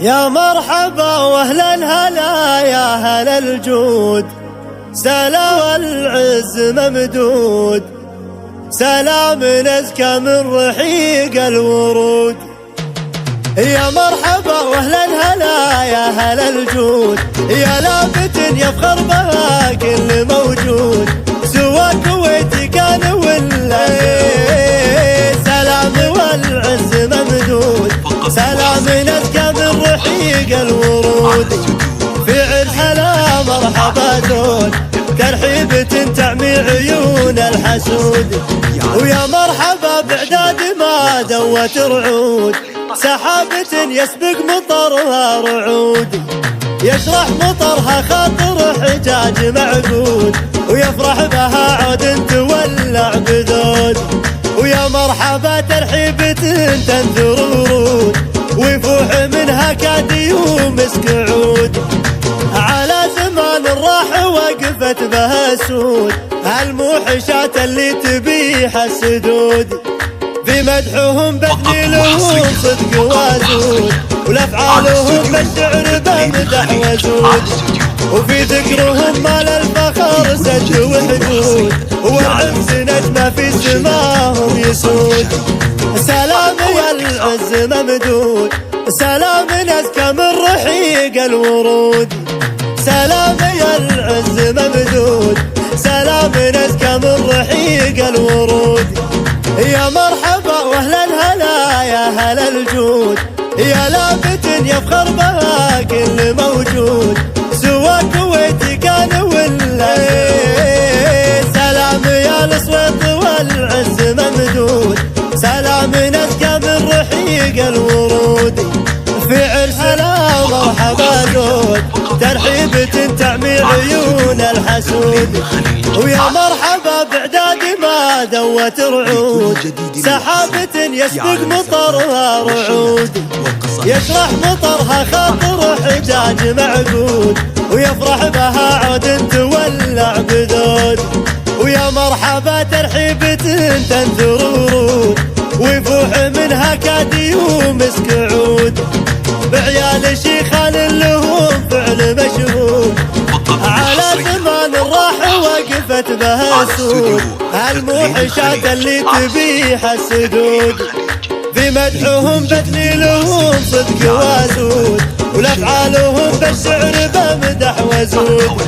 يا مرحبا واهلا هلا يا هلا الجود، سلا والعز ممدود، سلام نزكى من رحيق الورود. يا مرحبا واهلا هلا يا هلا الجود، يا لافت يفخر بها كل موجود، سوى كويتي كان ولا سلام والعز ممدود، سلام نزكى من رحيق الورود. فعل هلا مرحبا زود، ترحيبة تعمي عيون الحسود. ويا مرحبا بعداد ما دوت رعود، سحابة يسبق مطرها رعود، يشرح مطرها خاطر حجاج معقود، ويفرح بها عود تولع بذود. ويا مرحبا ترحيبة تنثر ورود، ويفوح منها كاد ومسك عود. على زمان راح وقفت بها سود، هالموحشات اللي تبيح السدود، في مدحهم بذل لهم صدق وزود، ولافعالهم بالشعر بمدح وزود، وفي ذكرهم مال الفخر سد وحدود، والعز نجمة في سماهم يسود. سلام يا العز ممدود، سلام نزكى من رحيق الورود، سلام يا العز ممدود، سلام نزكى من رحيق الورود. يا مرحبا واهلا هلا يا هلا الجود، يا لافت يفخر بها كل موجود، سوى كويتي كان ولا سلام يا الصويت والعز ممدود، سلام نزكى من رحيق الورود. فعل هلا مرحبا زود، ترحيبة تعمي عيون الحسود. ويا مرحبا بعداد ما دوت رعود، سحابة يسبق مطرها رعود، يشرح مطرها خاطر حجاج معقود، ويفرح بها عود تولع بذود. ويا مرحبا ترحيبة تنثر ورود، ويفوح منها كاد ومسك عود، بعيال شيخان لهم فعل مشهود، على زمان راح وقفت بها سود، هالموحشات اللي تبيح السدود، في مدحهم بذل لهم صدق وزود، ولافعالهم بالشعر بمدح وزود،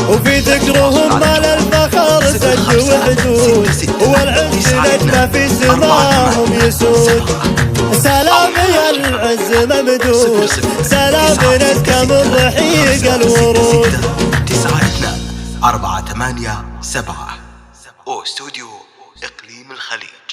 وفي ذكرهم مال الفخر سد وحدود، والعز نجمة في سماهم يسود. سلام يا العز ممدود، سلام نزكى من رحيق الورود. 9-2-4-8-7 أو استوديو إقليم الخليج.